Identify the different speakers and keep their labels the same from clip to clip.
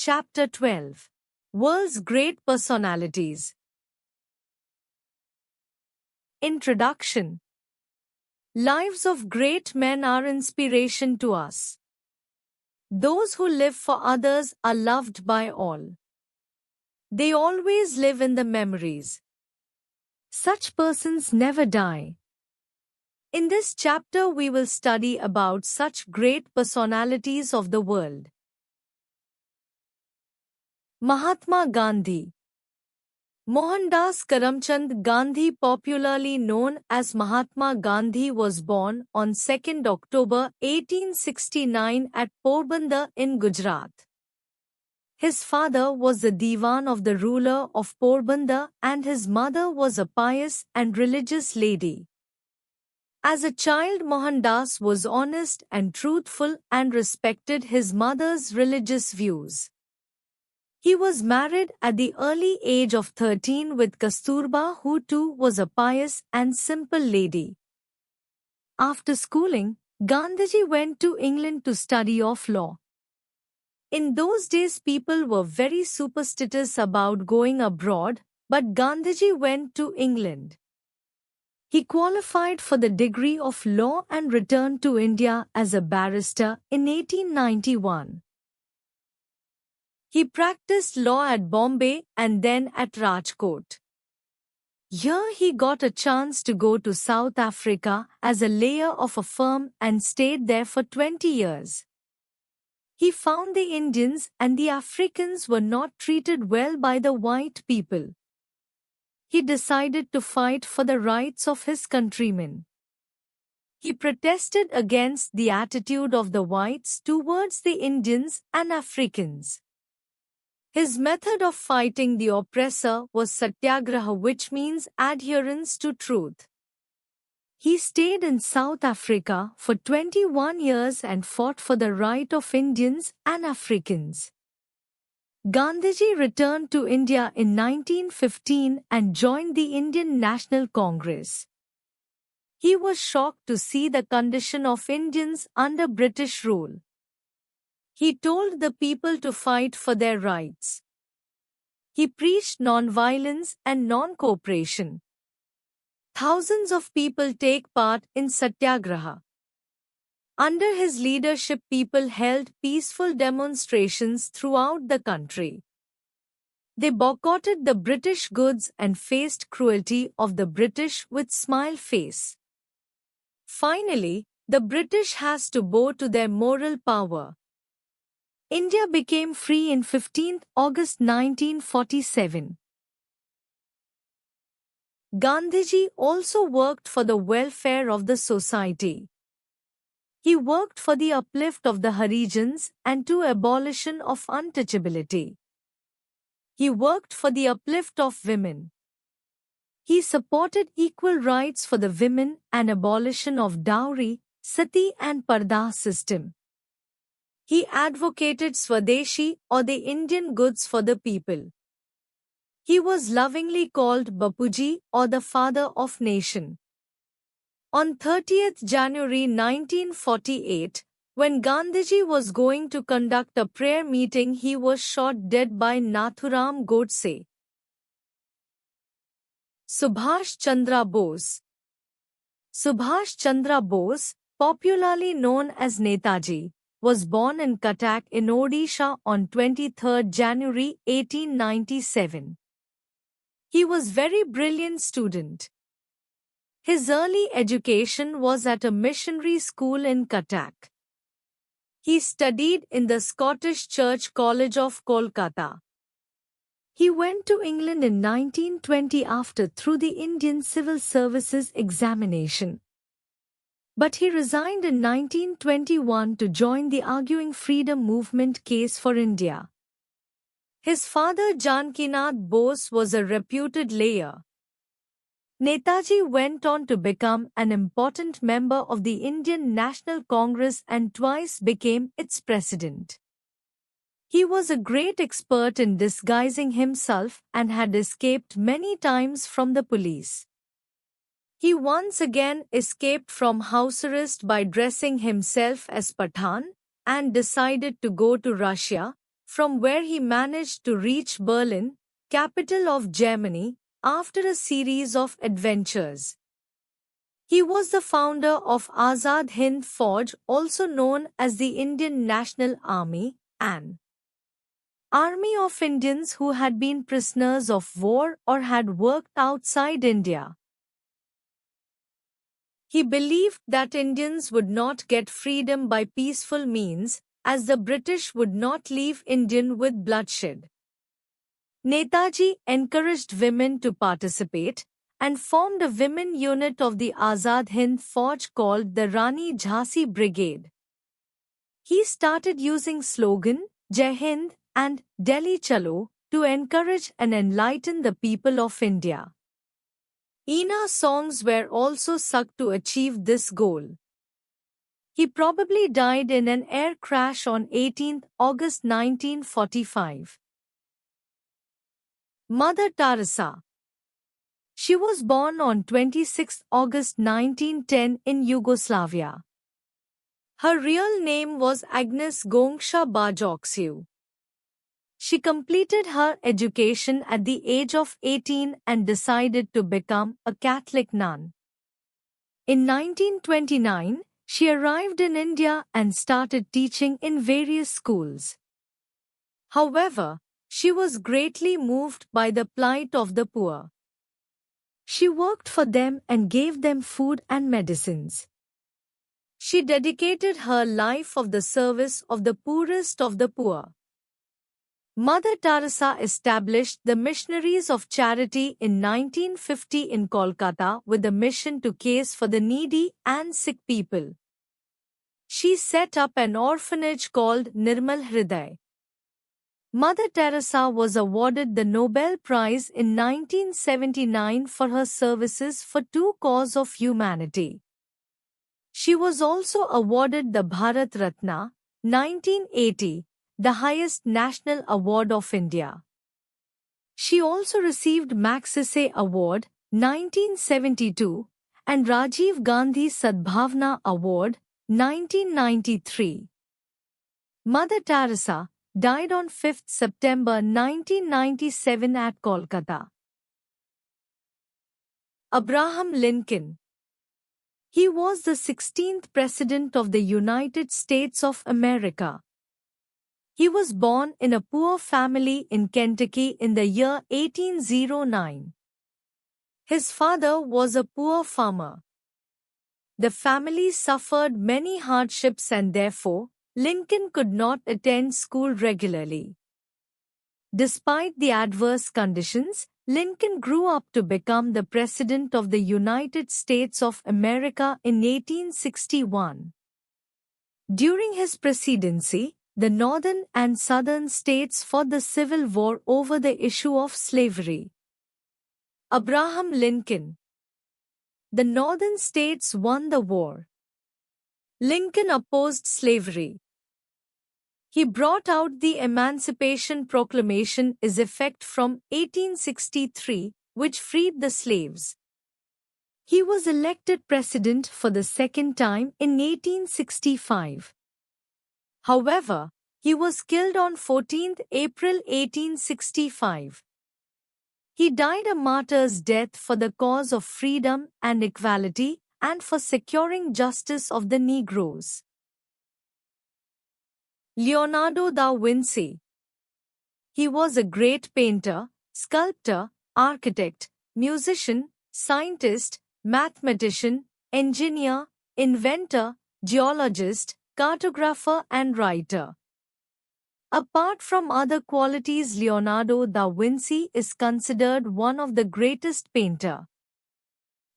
Speaker 1: Chapter 12. World's Great Personalities. Introduction. Lives of great men are inspiration to us. Those who live for others are loved by all. They always live in the memories. Such persons never die. In this chapter we will study about such great personalities of the world. Mahatma Gandhi. Mohandas Karamchand Gandhi, popularly known as Mahatma Gandhi, was born on 2nd October 1869 at Porbandar in Gujarat. His father was the Diwan of the ruler of Porbandar and his mother was a pious and religious lady. As a child, Mohandas was honest and truthful and respected his mother's religious views. He was married at the early age of 13 with Kasturba, who too was a pious and simple lady. After schooling, Gandhiji went to England to study of law. In those days people were very superstitious about going abroad, but Gandhiji went to England. He qualified for the degree of law and returned to India as a barrister in 1891. He practiced law at Bombay and then at Rajkot. Here he got a chance to go to South Africa as a lawyer of a firm and stayed there for 20 years. He found the Indians and the Africans were not treated well by the white people. He decided to fight for the rights of his countrymen. He protested against the attitude of the whites towards the Indians and Africans. His method of fighting the oppressor was satyagraha, which means adherence to truth. He stayed in South Africa for 21 years and fought for the right of Indians and Africans. Gandhiji returned to India in 1915 and joined the Indian National Congress. He was shocked to see the condition of Indians under British rule. He told the people to fight for their rights. He preached non-violence and non-cooperation. Thousands of people take part in satyagraha. Under his leadership, people held peaceful demonstrations throughout the country. They boycotted the British goods and faced cruelty of the British with smile face. Finally, the British has to bow to their moral power. India became free in 15th August 1947. Gandhiji also worked for the welfare of the society. He worked for the uplift of the Harijans and to abolition of untouchability. He worked for the uplift of women. He supported equal rights for the women and abolition of dowry, sati and parda system. He advocated Swadeshi or the Indian goods for the people. He was lovingly called Bapuji or the father of nation. On 30th January 1948, when Gandhiji was going to conduct a prayer meeting, he was shot dead by Nathuram Godse. Subhash Chandra Bose. Subhash Chandra Bose, popularly known as Netaji, was born in Cuttack in Odisha on 23rd January 1897. He was a very brilliant student. His early education was at a missionary school in Cuttack. He studied in the Scottish Church College of Kolkata. He went to England in 1920 through the Indian Civil Services examination. But he resigned in 1921 to join the Arguing Freedom Movement case for India. His father Janakinath Bose was a reputed lawyer. Netaji went on to become an important member of the Indian National Congress and twice became its president. He was a great expert in disguising himself and had escaped many times from the police. He once again escaped from house arrest by dressing himself as Pathan and decided to go to Russia, from where he managed to reach Berlin, capital of Germany, after a series of adventures. He was the founder of Azad Hind Fauj, also known as the Indian National Army, an army of Indians who had been prisoners of war or had worked outside India. He believed that Indians would not get freedom by peaceful means, as the British would not leave India with bloodshed. Netaji encouraged women to participate and formed a women unit of the Azad Hind Fauj called the Rani Jhansi Brigade. He started using slogan, Jai Hind and Delhi Chalo, to encourage and enlighten the people of India. Ina songs were also sung to achieve this goal. He probably died in an air crash on 18 August 1945. Mother Teresa. She was born on 26 August 1910 in Yugoslavia. Her real name was Agnes Gongsha Bajoksiu. She completed her education at the age of 18 and decided to become a Catholic nun. In 1929, she arrived in India and started teaching in various schools. However, she was greatly moved by the plight of the poor. She worked for them and gave them food and medicines. She dedicated her life of the service of the poorest of the poor. Mother Teresa established the Missionaries of Charity in 1950 in Kolkata with a mission to care for the needy and sick people. She set up an orphanage called Nirmal Hriday. Mother Teresa was awarded the Nobel Prize in 1979 for her services for two causes of humanity. She was also awarded the Bharat Ratna, 1980, the highest national award of India. She also received Magsaysay Award, 1972, and Rajiv Gandhi Sadbhavna Award, 1993. Mother Teresa died on 5 September 1997 at Kolkata. Abraham Lincoln. He was the 16th President of the United States of America. He was born in a poor family in Kentucky in the year 1809. His father was a poor farmer. The family suffered many hardships and therefore, Lincoln could not attend school regularly. Despite the adverse conditions, Lincoln grew up to become the President of the United States of America in 1861. During his presidency, the northern and southern states fought the Civil War over the issue of slavery. Abraham Lincoln. The northern states won the war. Lincoln opposed slavery. He brought out the Emancipation Proclamation in effect from 1863, which freed the slaves. He was elected president for the second time in 1865. However, he was killed on 14 April 1865. He died a martyr's death for the cause of freedom and equality and for securing justice of the Negroes. Leonardo da Vinci. He was a great painter, sculptor, architect, musician, scientist, mathematician, engineer, inventor, geologist, cartographer and writer. Apart from other qualities, Leonardo da Vinci is considered one of the greatest painter.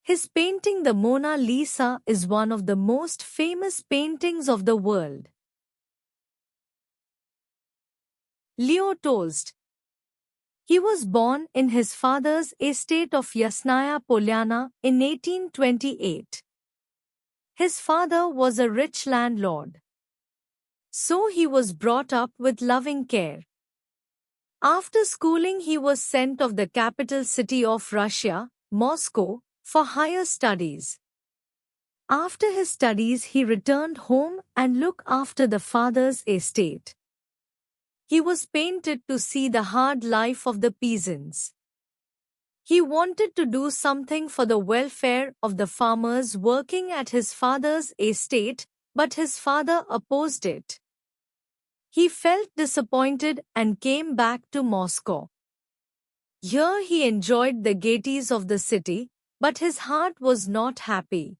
Speaker 1: His painting The Mona Lisa is one of the most famous paintings of the world. Leo Tolstoy. He was born in his father's estate of Yasnaya Polyana in 1828. His father was a rich landlord. So he was brought up with loving care. After schooling, he was sent to the capital city of Russia, Moscow, for higher studies. After his studies, he returned home and looked after the father's estate. He was painted to see the hard life of the peasants. He wanted to do something for the welfare of the farmers working at his father's estate, but his father opposed it. He felt disappointed and came back to Moscow. Here he enjoyed the gaieties of the city, but his heart was not happy.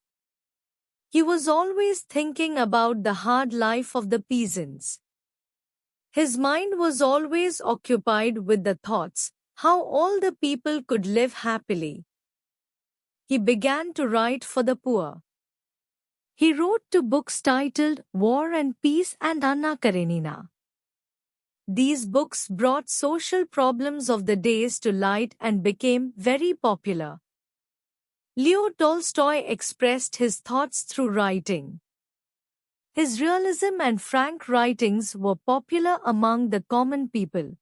Speaker 1: He was always thinking about the hard life of the peasants. His mind was always occupied with the thoughts, how all the people could live happily. He began to write for the poor. He wrote two books titled War and Peace and Anna Karenina. These books brought social problems of the days to light and became very popular. Leo Tolstoy expressed his thoughts through writing. His realism and frank writings were popular among the common people.